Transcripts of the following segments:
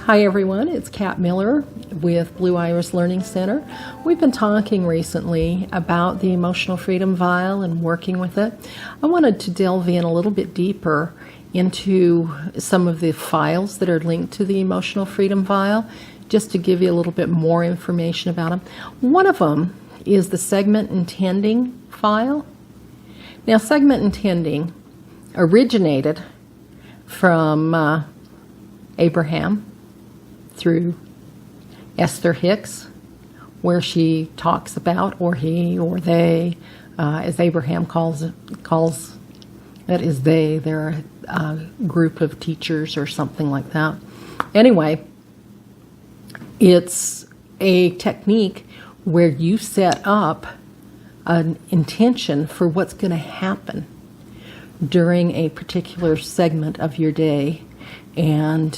Hi everyone, it's Kat Miller with Blue Iris Learning Center. We've been talking recently about the Emotional Freedom Vial and working with it. I wanted to delve in a little bit deeper into some of the files that are linked to the Emotional Freedom Vial, just to give you a little bit more information about them. One of them is the segment intending file. Now, segment intending originated from Abraham through Esther Hicks, where she talks about, or he or they, as Abraham calls that is they, they're a group of teachers or something like that. Anyway, it's a technique where you set up an intention for what's going to happen during a particular segment of your day. And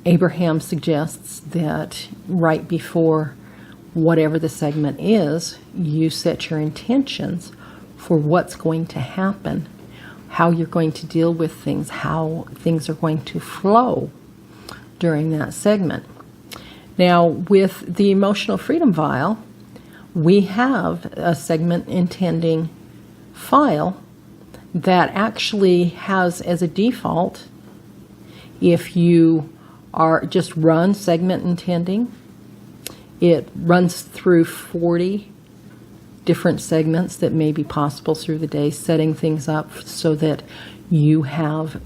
Abraham suggests that right before whatever the segment is, you set your intentions for what's going to happen, how you're going to deal with things, how things are going to flow during that segment. Now, with the Emotional Freedom Vial, we have a segment intending file that actually has as a default, if you are just run segment intending, it runs through 40 different segments that may be possible through the day, setting things up so that you have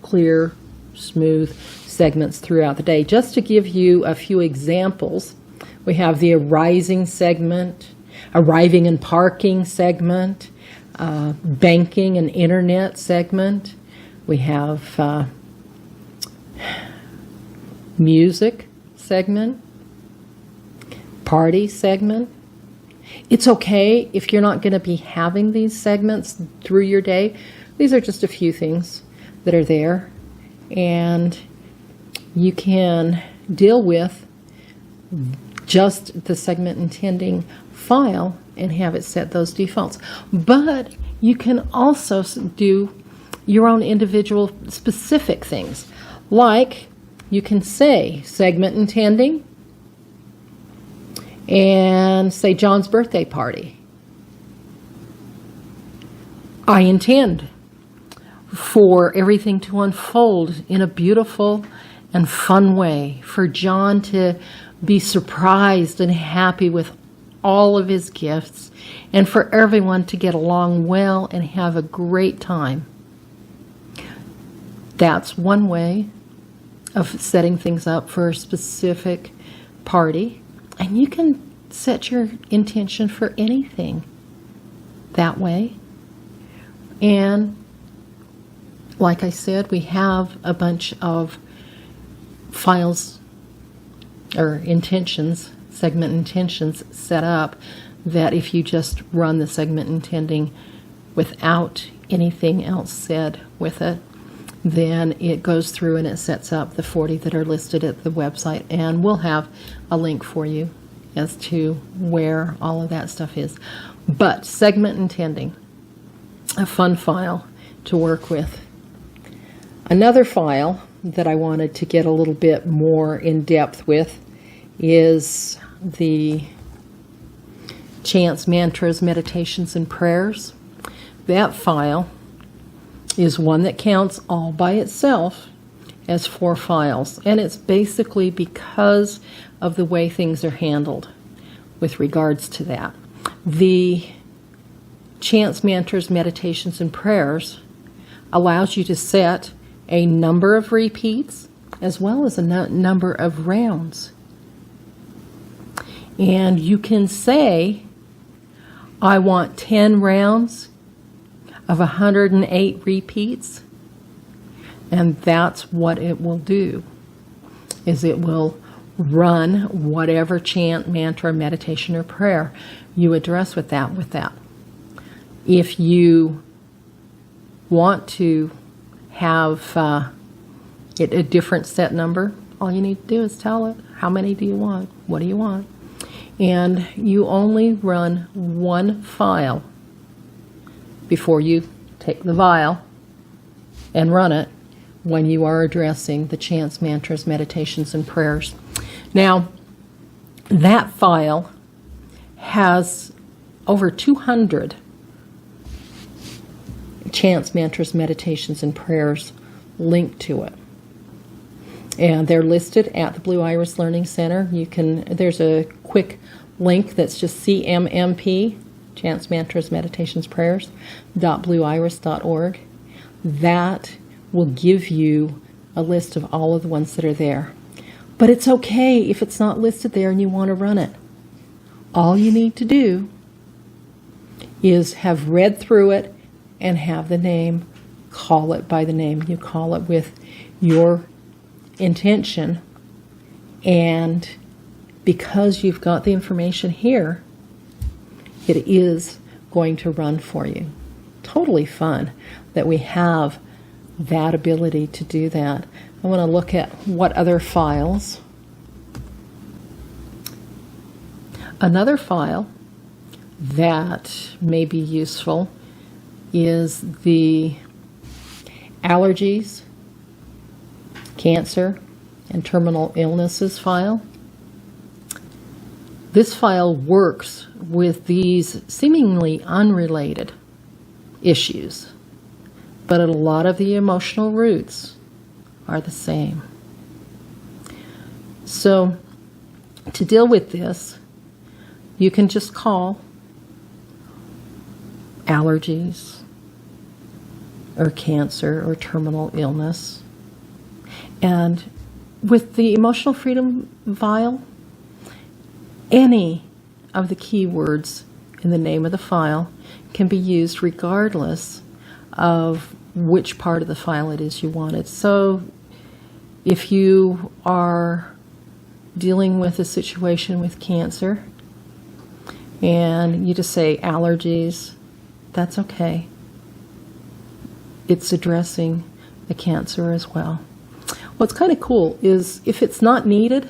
clear, smooth segments throughout the day. Just to give you a few examples, we have the arising segment, arriving and parking segment, banking and internet segment. We have music segment, party segment. It's okay if you're not going to be having these segments through your day. These are just a few things that are there, and you can deal with just the segment intending file and have it set those defaults. But you can also do your own individual specific things, like you can say segment intending and say John's birthday party. I intend for everything to unfold in a beautiful and fun way, for John to be surprised and happy with all of his gifts, and for everyone to get along well and have a great time. That's one way of setting things up for a specific party, and you can set your intention for anything that way. And like I said, we have a bunch of files or intentions, segment intentions set up, that if you just run the segment intending without anything else said with it, then it goes through and it sets up the 40 that are listed at the website, and we'll have a link for you as to where all of that stuff is. But segment intending, a fun file to work with. Another file that I wanted to get a little bit more in depth with is the Chants, Mantras, Meditations, and Prayers. That file is one that counts all by itself as 4 files, and it's basically because of the way things are handled with regards to that. The Chants, Mantras, Meditations, and Prayers allows you to set a number of repeats as well as a number of rounds. And you can say, I want 10 rounds of 108 repeats, and that's what it will do, is it will run whatever chant, mantra, meditation, or prayer you address with that. If you want to have it a different set number, all you need to do is tell it, how many do you want? What do you want? And you only run one file before you take the vial and run it when you are addressing the chants, mantras, meditations, and prayers. Now, that file has over 200 chants, mantras, meditations, and prayers linked to it. And they're listed at the Blue Iris Learning Center. There's a quick link that's just CMMP, Chants, Mantras, Meditations, Prayers, .blueiris.org. That will give you a list of all of the ones that are there. But it's okay if it's not listed there and you want to run it. All you need to do is have read through it and have the name, call it by the name. You call it with your intention, and because you've got the information here, it is going to run for you. Totally fun that we have that ability to do that. I want to look at what other files. Another file that may be useful is the allergies, cancer, and terminal illnesses file. This file works with these seemingly unrelated issues, but a lot of the emotional roots are the same. So, to deal with this, you can just call allergies or cancer or terminal illness. And with the Emotional Freedom Vial, any of the keywords in the name of the file can be used regardless of which part of the file it is you wanted. So if you are dealing with a situation with cancer and you just say allergies, that's okay. It's addressing the cancer as well. What's kind of cool is if it's not needed,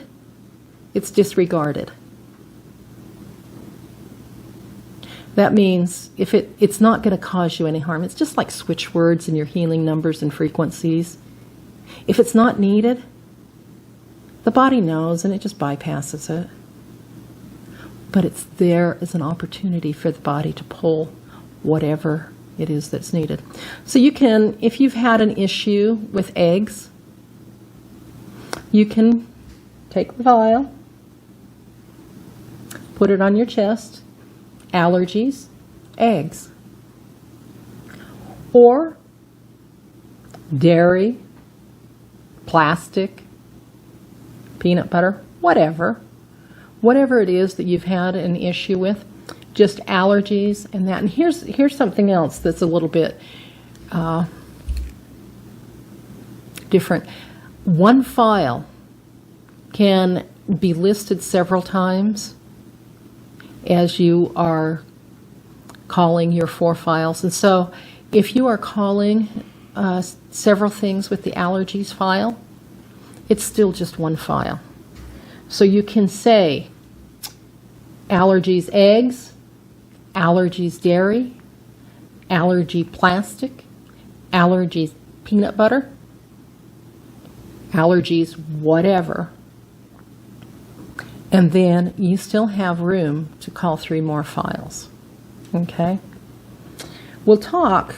it's disregarded. That means if it's not going to cause you any harm. It's just like switch words and your healing numbers and frequencies. If it's not needed, the body knows and it just bypasses it. But it's there as an opportunity for the body to pull whatever it is that's needed. So you can, if you've had an issue with eggs, you can take the vial, put it on your chest, allergies, eggs, or dairy, plastic, peanut butter, whatever it is that you've had an issue with, just allergies and that. And here's something else that's a little bit different. One file can be listed several times as you are calling your 4 files. And so if you are calling several things with the allergies file, it's still just one file. So you can say allergies eggs, allergies dairy, allergy plastic, allergies peanut butter, allergies whatever. And then you still have room to call 3 more files. Okay? We'll talk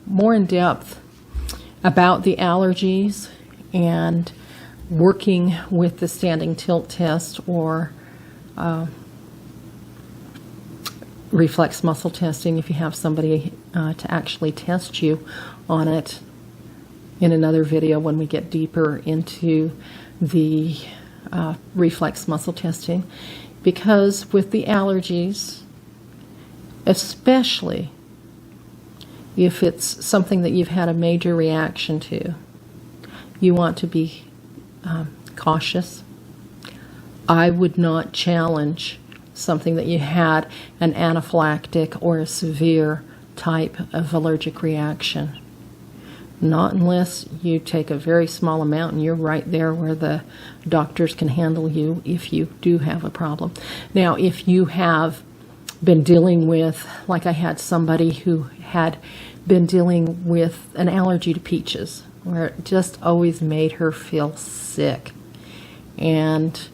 more in depth about the allergies and working with the standing tilt test or reflex muscle testing if you have somebody to actually test you on it in another video when we get deeper into the reflex muscle testing. Because with the allergies, especially if it's something that you've had a major reaction to, you want to be cautious. I would not challenge something that you had an anaphylactic or a severe type of allergic reaction. Not unless you take a very small amount and you're right there where the doctors can handle you if you do have a problem. Now, if you have been dealing with, like I had somebody who had been dealing with an allergy to peaches, where it just always made her feel sick. And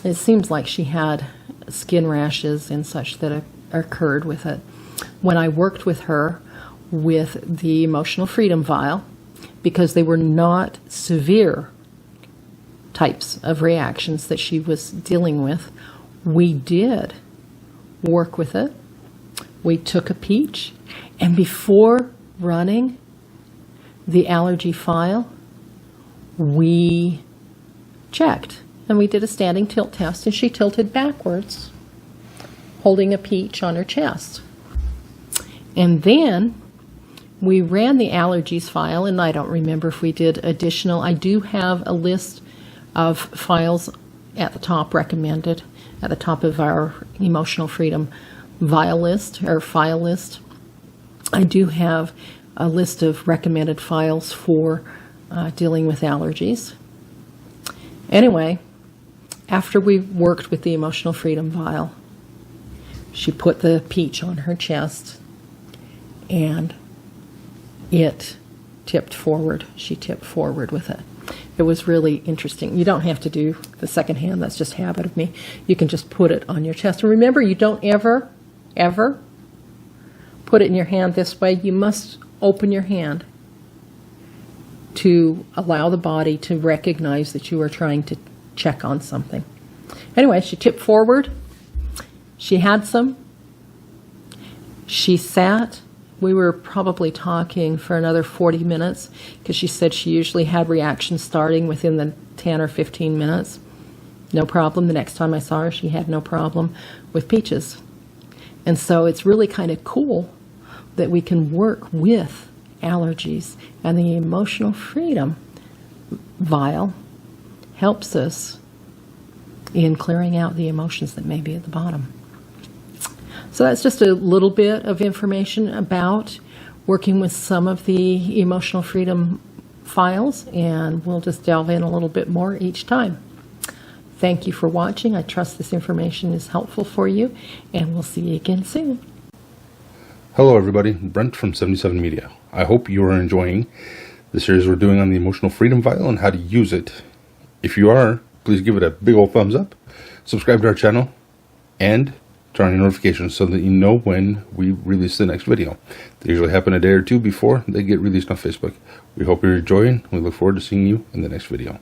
it seems like she had skin rashes and such that occurred with it. When I worked with her with the Emotional Freedom Vial, because they were not severe types of reactions that she was dealing with, we did work with it. We took a peach, and before running the allergy file, we checked, and we did a standing tilt test, and she tilted backwards, holding a peach on her chest. And then we ran the allergies file, and I don't remember if we did additional. I do have a list of files at the top recommended, at the top of our Emotional Freedom Vial list, or file list. I do have a list of recommended files for dealing with allergies. Anyway, after we worked with the Emotional Freedom Vial, she put the peach on her chest, and it tipped forward. She tipped forward with it. It was really interesting. You don't have to do the second hand. That's just habit of me. You can just put it on your chest. And remember, you don't ever put it in your hand this way. You must open your hand to allow the body to recognize that you are trying to check on something. Anyway, she tipped forward. She had some. She sat. We were probably talking for another 40 minutes because she said she usually had reactions starting within the 10 or 15 minutes. No problem. The next time I saw her, she had no problem with peaches. And so it's really kind of cool that we can work with allergies, and the Emotional Freedom Vial helps us in clearing out the emotions that may be at the bottom. So that's just a little bit of information about working with some of the Emotional Freedom files, and we'll just delve in a little bit more each time. Thank you for watching. I trust this information is helpful for you, and we'll see you again soon. Hello everybody, Brent from 77 Media. I hope you are enjoying the series we're doing on the Emotional Freedom Vial and how to use it. If you are, please give it a big old thumbs up, subscribe to our channel, and turn on your notifications so that you know when we release the next video. They usually happen a day or two before they get released on Facebook. We hope you're enjoying. We look forward to seeing you in the next video.